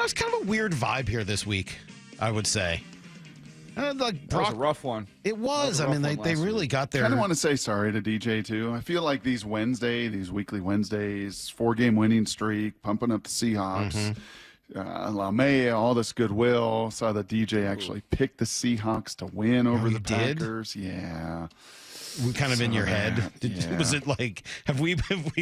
was kind of a weird vibe here this week, I would say. That was a rough one. It was. I mean, they really got their... I kind of want to say sorry to DJ, too. I feel like these weekly Wednesdays, 4-game winning streak, pumping up the Seahawks, LaMea, all this goodwill. Saw that DJ actually picked the Seahawks to win over the Packers. Yeah. Kind of in your head. Was it like, have we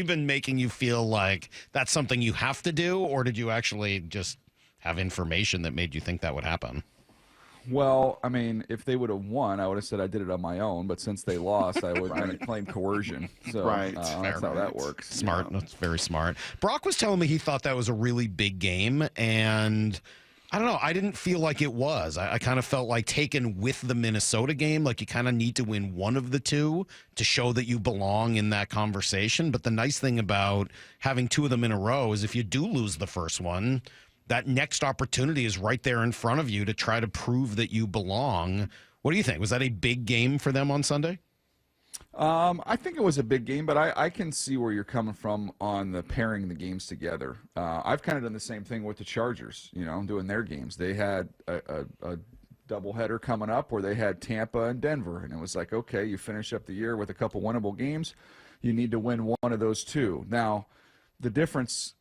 been making you feel like that's something you have to do, or did you actually just have information that made you think that would happen? Well, I mean, if they would have won, I would have said I did it on my own. But since they lost, I would kind of claim coercion. So that's how that works. Smart. That's very smart. Brock was telling me he thought that was a really big game, and I don't know. I didn't feel like it was. I kind of felt like taken with the Minnesota game, like you kind of need to win one of the two to show that you belong in that conversation. But the nice thing about having two of them in a row is if you do lose the first one, that next opportunity is right there in front of you to try to prove that you belong. What do you think? Was that a big game for them on Sunday? I think it was a big game, but I can see where you're coming from on the pairing the games together. I've kind of done the same thing with the Chargers, doing their games. They had a doubleheader coming up where they had Tampa and Denver, and it was like, okay, you finish up the year with a couple winnable games. You need to win one of those two. Now, the difference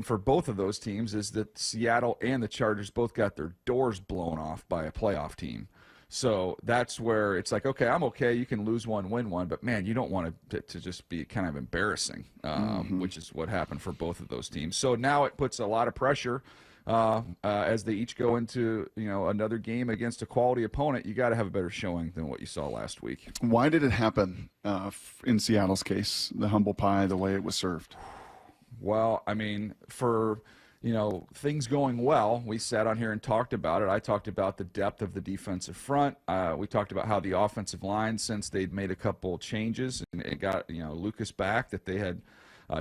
for both of those teams is that Seattle and the Chargers both got their doors blown off by a playoff team. So that's where it's like, okay, I'm okay. You can lose one, win one, but man, you don't want it to just be kind of embarrassing, which is what happened for both of those teams. So now it puts a lot of pressure as they each go into another game against a quality opponent. You got to have a better showing than what you saw last week. Why did it happen in Seattle's case? The humble pie, the way it was served. Well, I mean, for things going well, we sat on here and talked about it. I talked about the depth of the defensive front. We talked about how the offensive line, since they'd made a couple changes and it got Lucas back, that they had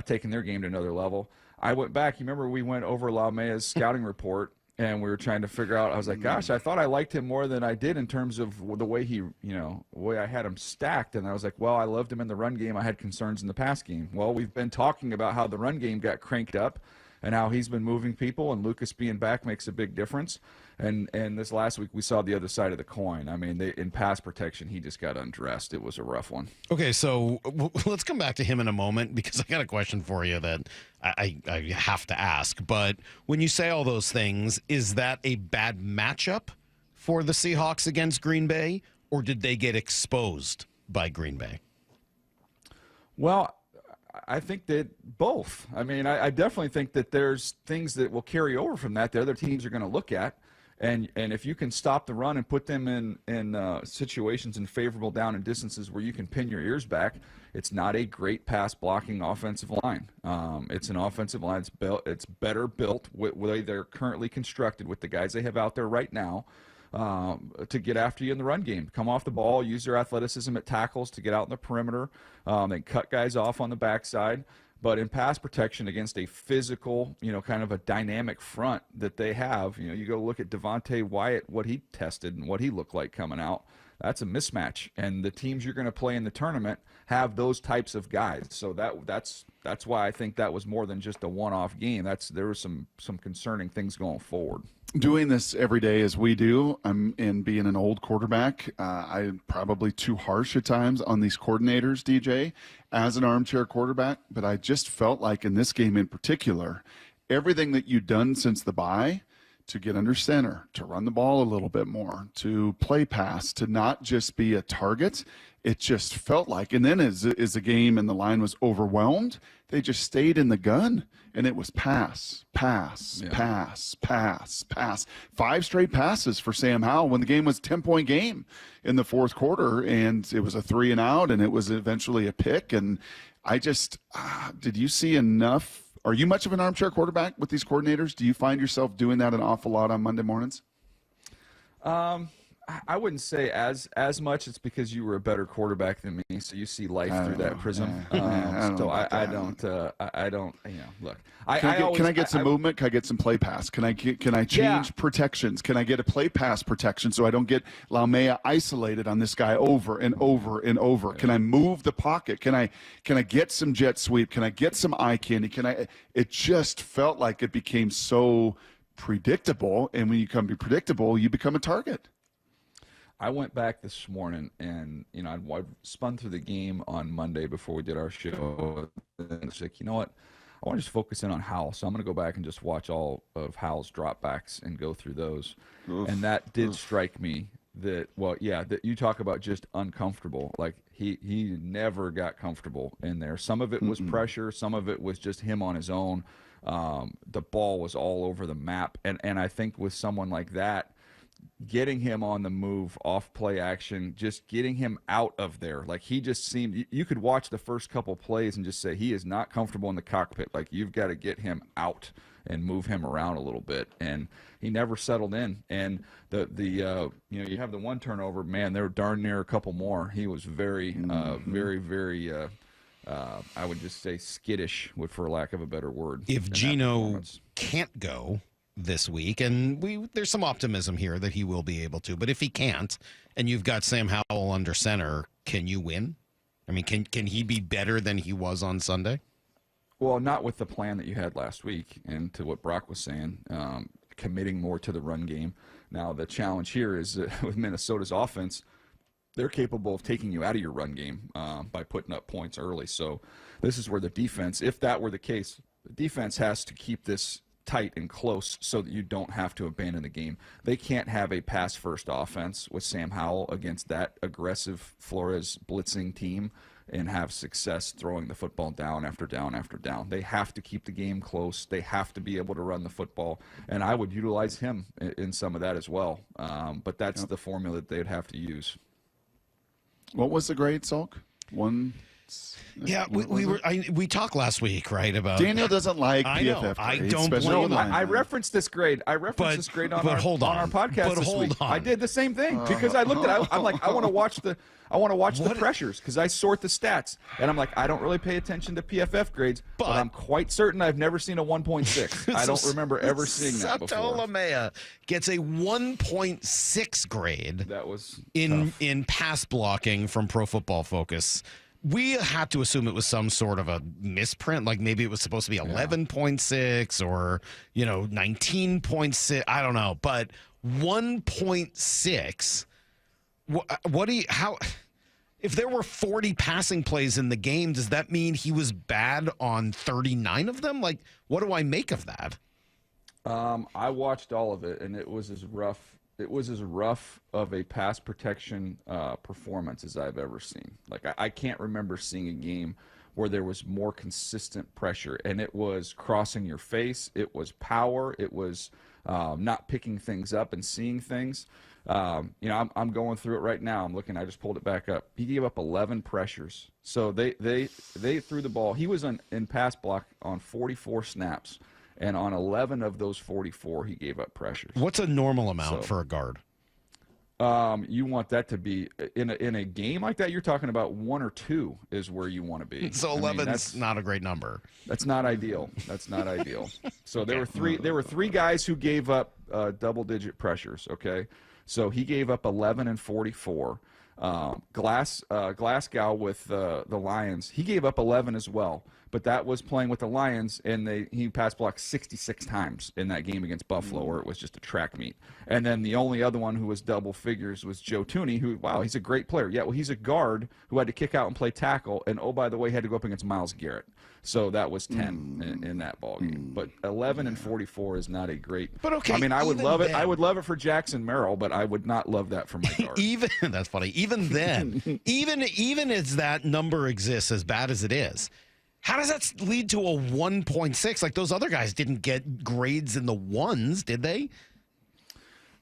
taken their game to another level. I went back. You remember we went over LaMea's scouting report, and we were trying to figure out. I was like, gosh, I thought I liked him more than I did in terms of the way he, the way I had him stacked. And I was like, well, I loved him in the run game. I had concerns in the pass game. Well, we've been talking about how the run game got cranked up and how he's been moving people, and Lucas being back makes a big difference. And this last week we saw the other side of the coin. I mean, in pass protection, he just got undressed. It was a rough one. Okay, so let's come back to him in a moment, because I got a question for you that I have to ask. But when you say all those things, is that a bad matchup for the Seahawks against Green Bay, or did they get exposed by Green Bay? Well, I think that both. I mean, I definitely think that there's things that will carry over from that the other teams are going to look at. And if you can stop the run and put them in situations in favorable down and distances where you can pin your ears back, it's not a great pass blocking offensive line. It's an offensive line. It's better built with the way they're currently constructed with the guys they have out there right now to get after you in the run game. Come off the ball, use their athleticism at tackles to get out in the perimeter. They cut guys off on the backside. But in pass protection against a physical, kind of a dynamic front that they have, you go look at Devontae Wyatt, what he tested and what he looked like coming out. That's a mismatch. And the teams you're going to play in the tournament have those types of guys. So that's why I think that was more than just a one-off game. There were some concerning things going forward. Doing this every day as we do, and being an old quarterback, I'm probably too harsh at times on these coordinators, DJ, as an armchair quarterback. But I just felt like in this game in particular, everything that you'd done since the bye to get under center, to run the ball a little bit more, to play pass, to not just be a target, it just felt like. And then as the game and the line was overwhelmed, they just stayed in the gun, and it was pass, pass, pass, pass, pass. 5 straight passes for Sam Howell when the game was a 10-point game in the fourth quarter, and it was a 3-and-out, and it was eventually a pick. And I just did you see enough? Are you much of an armchair quarterback with these coordinators? Do you find yourself doing that an awful lot on Monday mornings? I wouldn't say as much. It's because you were a better quarterback than me, so you see life through that prism. I don't. Look. Can I get some movement? Can I get some play pass? Can I change protections? Can I get a play pass protection so I don't get LaMea isolated on this guy over and over and over? Can I move the pocket? Can I get some jet sweep? Can I get some eye candy? It just felt like it became so predictable, and when you come to be predictable, you become a target. I went back this morning and, I spun through the game on Monday before we did our show. And it's like, you know what? I want to just focus in on Howell. So I'm going to go back and just watch all of Howell's dropbacks and go through those. Oof. And that did strike me that, that you talk about just uncomfortable. Like he never got comfortable in there. Some of it was pressure. Some of it was just him on his own. The ball was all over the map. And I think with someone like that, getting him on the move, off play action, just getting him out of there. Like he just seemed, you could watch the first couple plays and just say he is not comfortable in the cockpit. Like you've got to get him out and move him around a little bit. And he never settled in. And you have the one turnover, man, they were darn near a couple more. He was very, very, I would just say skittish, for lack of a better word. If Geno can't go this week, and there's some optimism here that he will be able to, but if he can't, and you've got Sam Howell under center, can you win? I mean, can he be better than he was on Sunday? Well, not with the plan that you had last week, and to what Brock was saying, committing more to the run game. Now, the challenge here is that with Minnesota's offense, they're capable of taking you out of your run game by putting up points early. So this is where the defense, if that were the case, the defense has to keep this tight and close so that you don't have to abandon the game. They can't have a pass-first offense with Sam Howell against that aggressive Flores blitzing team and have success throwing the football down after down after down. They have to keep the game close. They have to be able to run the football, and I would utilize him in some of that as well. But that's the formula that they'd have to use. What was the grade, Salk? One. Yeah, we talked last week, right? About Daniel doesn't like PFF grades. I don't blame him. I referenced this grade. I referenced this grade on our podcast this week. I did the same thing because I looked at it. I'm like, I want to watch the pressures because I sort the stats, and I'm like, I don't really pay attention to PFF grades, but I'm quite certain I've never seen a 1.6. I don't remember ever seeing that before. Lamea gets a 1.6 grade. That was in pass blocking from Pro Football Focus. We had to assume it was some sort of a misprint, like maybe it was supposed to be 11.6 or 19.6. I don't know, but 1.6. What do you how? If there were 40 passing plays in the game, does that mean he was bad on 39 of them? Like, what do I make of that? I watched all of it, and it was as rough. It was as rough of a pass protection performance as I've ever seen. Like, I can't remember seeing a game where there was more consistent pressure, and it was crossing your face. It was power. It was not picking things up and seeing things. I'm going through it right now. I'm looking. I just pulled it back up. He gave up 11 pressures. So they threw the ball. He was in pass block on 44 snaps. And on 11 of those 44, he gave up pressures. What's a normal amount for a guard? You want that to be in a game like that. You're talking about 1 or 2 is where you want to be. So 11's not a great number. That's not ideal. That's not ideal. So there were three guys who gave up double-digit pressures. Okay, so he gave up 11 and 44. Glasgow with the Lions, he gave up 11 as well. But that was playing with the Lions, and he pass blocked 66 times in that game against Buffalo, where it was just a track meet. And then the only other one who was double figures was Joe Thuney, who, wow, he's a great player. Yeah, well, he's a guard who had to kick out and play tackle, and, oh, by the way, had to go up against Myles Garrett. So that was 10 in that ball game. But 11 and 44 is not a great. But okay, I mean, I would love it. I would love it for Jackson Merrill, but I would not love that for my guard. That's funny. Even then, even as that number exists, as bad as it is, how does that lead to a 1.6? Like, those other guys didn't get grades in the ones, did they?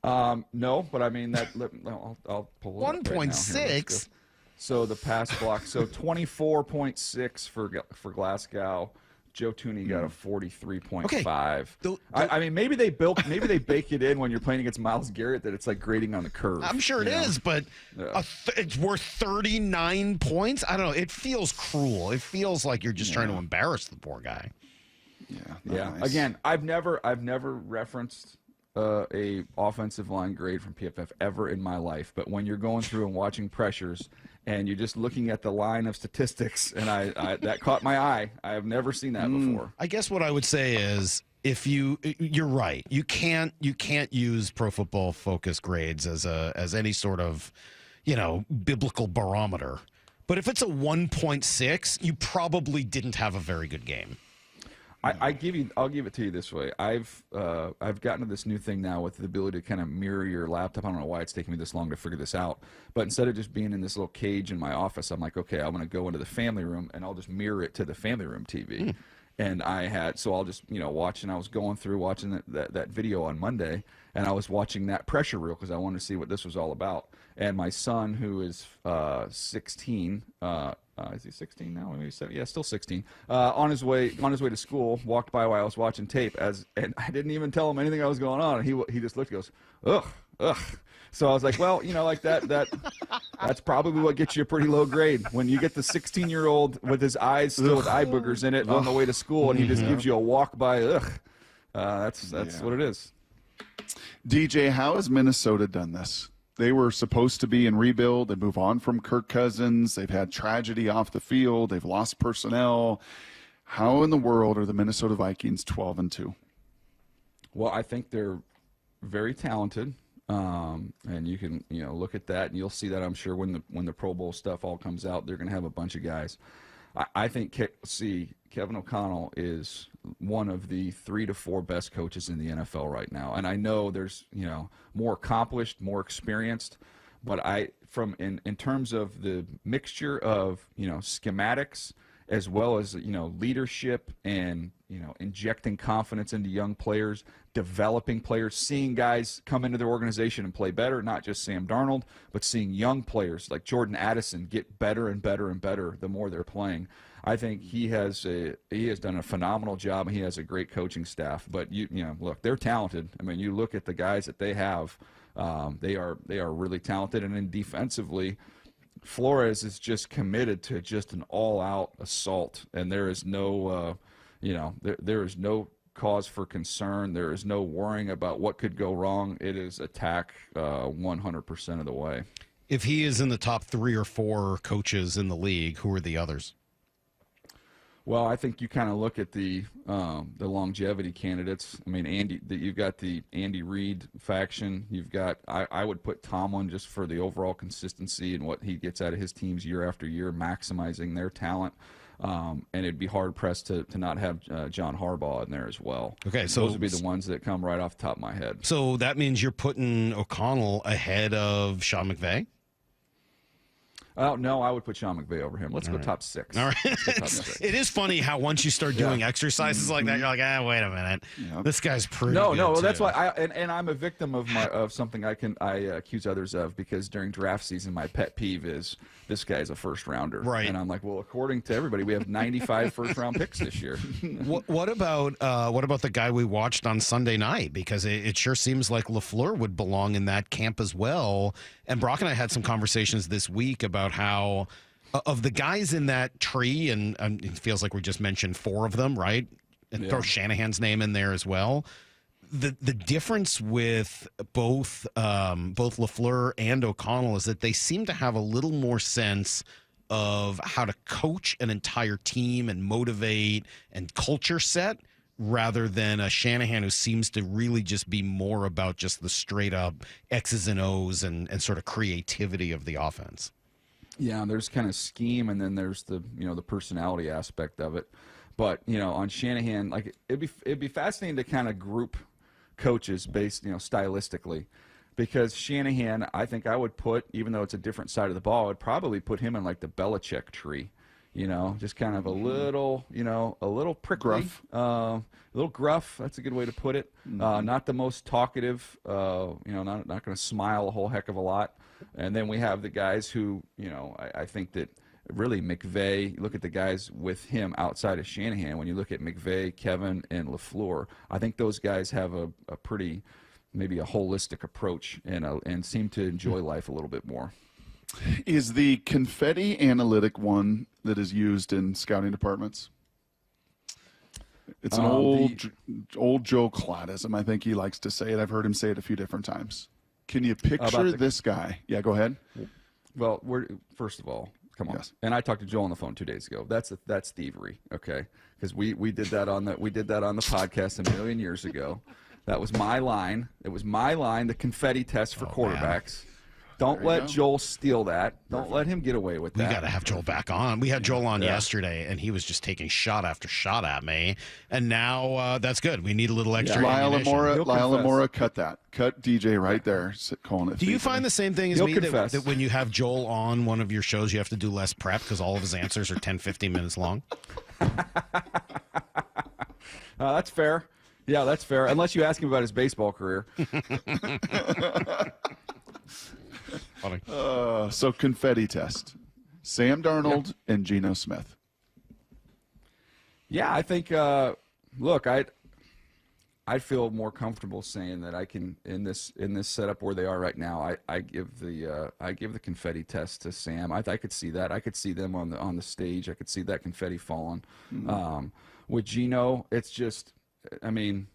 No, but I mean I'll pull it 1.6. So the pass block. So 24.6 for Glasgow. Joe Thuney got a 43.5. Okay. I mean, maybe they bake it in when you're playing against Myles Garrett that it's like grading on the curve. I'm sure it is, but it's worth 39 points. I don't know. It feels cruel. It feels like you're just trying to embarrass the poor guy. Yeah. Nice. Again, I've never referenced a offensive line grade from PFF ever in my life, but when you're going through and watching pressures and you're just looking at the line of statistics, and I that caught my eye. I have never seen that before. I guess what I would say is you're right. You can't use Pro Football Focus grades as any sort of, biblical barometer. But if it's a 1.6, you probably didn't have a very good game. I'll give it to you this way. I've gotten to this new thing now with the ability to kind of mirror your laptop. I don't know why it's taking me this long to figure this out. But instead of just being in this little cage in my office, I'm like, okay, I'm going to go into the family room and I'll just mirror it to the family room TV. And I'll just, watch, and I was going through watching that video on Monday, and I was watching that pressure reel because I wanted to see what this was all about. And my son, who is 16, is he 16 now? Maybe 7, yeah, still 16. On his way to school, walked by while I was watching tape, and I didn't even tell him anything that was going on. And he just looked and goes, ugh. So I was like, well, like that's probably what gets you a pretty low grade when you get the 16-year-old with his eyes still with eye boogers in it on the way to school, and he just gives you a walk by. That's what it is. DJ, how has Minnesota done this? They were supposed to be in rebuild. They move on from Kirk Cousins. They've had tragedy off the field. They've lost personnel. How in the world are the Minnesota Vikings 12-2? Well, I think they're very talented. And you can, look at that, and you'll see that, I'm sure, when the Pro Bowl stuff all comes out, they're going to have a bunch of guys. I think Kevin O'Connell is one of the 3 to 4 best coaches in the NFL right now. And I know there's, more accomplished, more experienced, but in terms of the mixture of, schematics as well as, leadership and, injecting confidence into young players, developing players, seeing guys come into their organization and play better, not just Sam Darnold, but seeing young players like Jordan Addison get better and better and better the more they're playing. I think he has done a phenomenal job, and he has a great coaching staff. But look, they're talented. I mean, you look at the guys that they have, they are really talented. And then defensively, Flores is just committed to just an all-out assault, and there is no, there is no cause for concern. There is no worrying about what could go wrong. It is attack 100% of the way. If he is in the top 3 or 4 coaches in the league, who are the others? Well, I think you kind of look at the longevity candidates. I mean, you've got the Andy Reid faction. You've got I would put Tomlin just for the overall consistency and what he gets out of his teams year after year, maximizing their talent. And it'd be hard pressed to not have John Harbaugh in there as well. Okay, so those would be the ones that come right off the top of my head. So that means you're putting O'Connell ahead of Sean McVay? Oh, no, I would put Sean McVay over him. Let's go top 6. All right. It is funny how once you start doing exercises like that, you're like, wait a minute. Yep. This guy's pretty good, well, that's why and I'm a victim of something I accuse others of, because during draft season, my pet peeve is this guy's a first rounder. Right. And I'm like, well, according to everybody, we have 95 first round picks this year. What about the guy we watched on Sunday night? Because it sure seems like LaFleur would belong in that camp as well. And Brock and I had some conversations this week about how of the guys in that tree, and it feels like we just mentioned 4 of them, right? And throw Shanahan's name in there as well. The difference with both LaFleur and O'Connell is that they seem to have a little more sense of how to coach an entire team and motivate and culture set, rather than a Shanahan who seems to really just be more about just the straight up X's and O's and sort of creativity of the offense. Yeah, there's kind of scheme, and then there's the the personality aspect of it. But on Shanahan, like it'd be fascinating to kind of group coaches based stylistically, because Shanahan, I think I would put, even though it's a different side of the ball, I'd probably put him in like the Belichick tree. Just kind of a little prickly, a little gruff. That's a good way to put it. Not the most talkative, not going to smile a whole heck of a lot. And then we have the guys who, I think that really McVay, look at the guys with him outside of Shanahan. When you look at McVay, Kevin, and LaFleur, I think those guys have a pretty, maybe a holistic approach and seem to enjoy life a little bit more. Is the confetti analytic one that is used in scouting departments? It's an old Joe Cladism. I think he likes to say it. I've heard him say it a few different times. Can you picture this guy? Yeah, go ahead. Well, first of all, Come on. Yes. And I talked to Joel on the phone 2 days ago. That's thievery, okay? Because we did that on the podcast a million years ago. That was my line. It was my line. The confetti test for quarterbacks. Man. Don't let Joel steal that. Don't let him get away with that. We got to have Joel back on. We had Joel on yesterday, and he was just taking shot after shot at me. And now that's good. We need a little extra ammunition. Lyle Amora, cut that. Cut DJ right there. Calling it. Do you find the same thing as me that when you have Joel on one of your shows, you have to do less prep because all of his answers are 10, 15 minutes long? That's fair. Yeah, that's fair. Unless you ask him about his baseball career. Funny. So confetti test. Sam Darnold and Geno Smith. Yeah, I think. Look, I'd feel more comfortable saying that I can in this setup where they are right now. I give the confetti test to Sam. I could see that. I could see them on the stage. I could see that confetti falling. Mm-hmm. With Geno, it's just. I mean,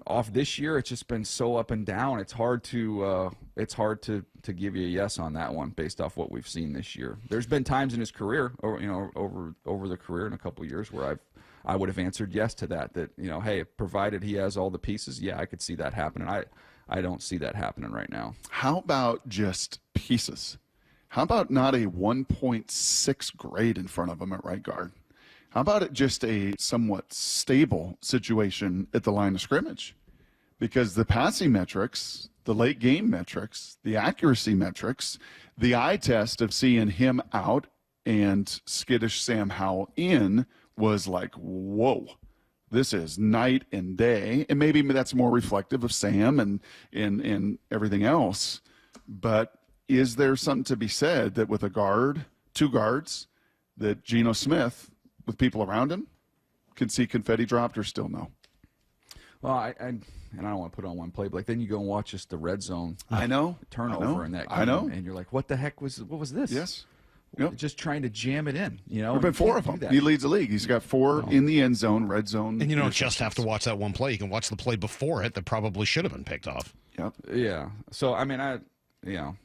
off this year, it's just been so up and down. It's hard to give you a yes on that one based off what we've seen this year. There's been times in his career, or over the career in a couple of years where I would have answered yes to that. That hey, provided he has all the pieces, yeah, I could see that happening. I don't see that happening right now. How about just pieces? How about not a 1.6 grade in front of him at right guard? How about it just a somewhat stable situation at the line of scrimmage? Because the passing metrics, the late game metrics, the accuracy metrics, the eye test of seeing him out and skittish Sam Howell in was like, whoa, this is night and day. And maybe that's more reflective of Sam and everything else. But is there something to be said that with a guard, two guards, that Geno Smith – with people around him, can see confetti dropped or still no? Well, I don't want to put on one play, but like then you go and watch just the red zone. Turnover in that game. I know. And you're like, what the heck what was this? Yes. Yep. Just trying to jam it in. There've been four of them. He leads the league. He's got four in the end zone, red zone. And you don't just have to watch that one play. You can watch the play before it that probably should have been picked off. Yep. Yeah. So I mean,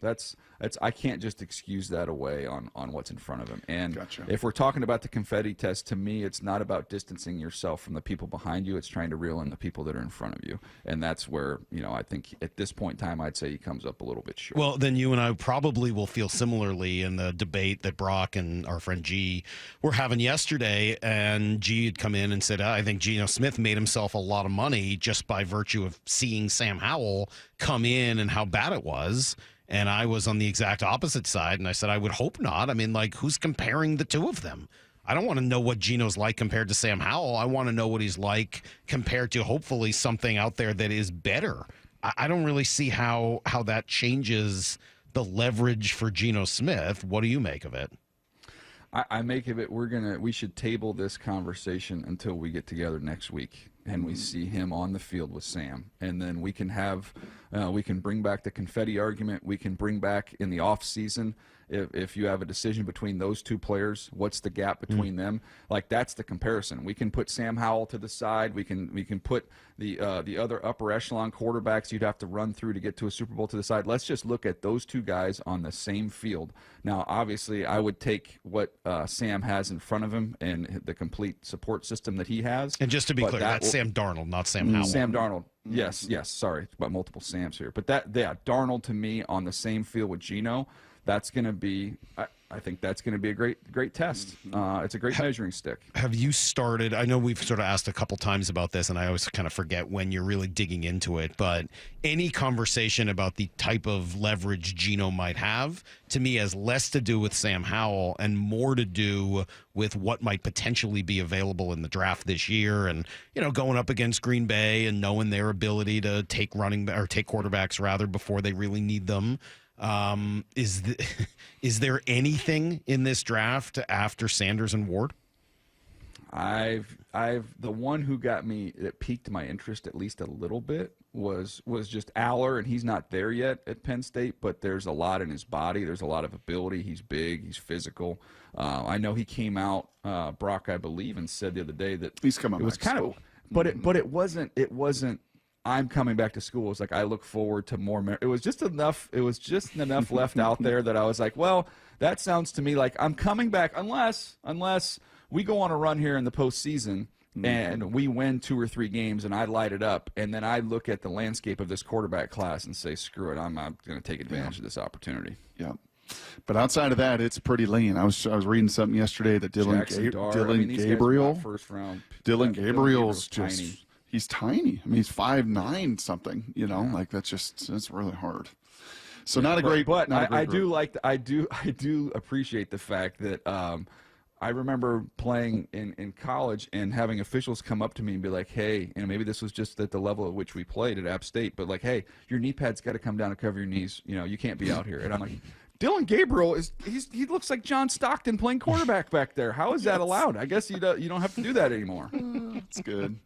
that's I can't just excuse that away on what's in front of him. And if we're talking about the confetti test, to me, it's not about distancing yourself from the people behind you. It's trying to reel in the people that are in front of you. And that's where, I think at this point in time, I'd say he comes up a little bit short. Well, then you and I probably will feel similarly in the debate that Brock and our friend G were having yesterday. And G had come in and said, I think Geno Smith made himself a lot of money just by virtue of seeing Sam Howell come in and how bad it was. And I was on the exact opposite side, and I said, I would hope not. I mean, like, who's comparing the two of them? I don't want to know what Geno's like compared to Sam Howell. I want to know what he's like compared to, hopefully, something out there that is better. I don't really see how that changes the leverage for Geno Smith. What do you make of it? I make of it we should table this conversation until we get together next week and we see him on the field with Sam, and then we can have we can bring back the confetti argument. We can bring back in the off season if you have a decision between those two players, what's the gap between them? Like, that's the comparison. We can put Sam Howell to the side. We can put the other upper echelon quarterbacks you'd have to run through to get to a Super Bowl to the side. Let's just look at those two guys on the same field. Now, obviously, I would take what Sam has in front of him and the complete support system that he has. And just to be clear, that's Sam Darnold, not Sam Howell. Sam Darnold. Yes. Sorry, about multiple Sams here. But Darnold to me on the same field with Geno, that's going to be, I think that's going to be a great test. It's a great measuring stick. Have you started, I know we've sort of asked a couple times about this, and I always kind of forget when you're really digging into it, but any conversation about the type of leverage Geno might have, to me, has less to do with Sam Howell and more to do with what might potentially be available in the draft this year, and going up against Green Bay and knowing their ability to take quarterbacks rather before they really need them. Is there anything in this draft after Sanders and Ward? I've the one who got me, that piqued my interest at least a little bit was just Aller, and he's not there yet at Penn State, but there's a lot in his body. There's a lot of ability. He's big. He's physical. I know he came out, Brock, I believe, and said the other day that he's coming. It was kind of, but it wasn't. I'm coming back to school. It's like I look forward to more. It was just enough. It was just enough left out there that I was like, well, that sounds to me like I'm coming back unless we go on a run here in the postseason and we win 2 or 3 games and I light it up, and then I look at the landscape of this quarterback class and say, screw it, I'm going to take advantage of this opportunity. Yeah. But outside of that, it's pretty lean. I was reading something yesterday that Dylan Gabriel, first round. Dylan Gabriel's just tiny. He's tiny. I mean, he's 5'9" something. You know, like that's really hard. So not a great. But not a great I group. I do appreciate the fact that I remember playing in college and having officials come up to me and be like, hey, and maybe this was just at the level at which we played at App State, but like, hey, your knee pad's got to come down and cover your knees. You know, you can't be out here. And I'm like, Dylan Gabriel he looks like John Stockton playing quarterback back there. How is that allowed? I guess you don't have to do that anymore. That's good.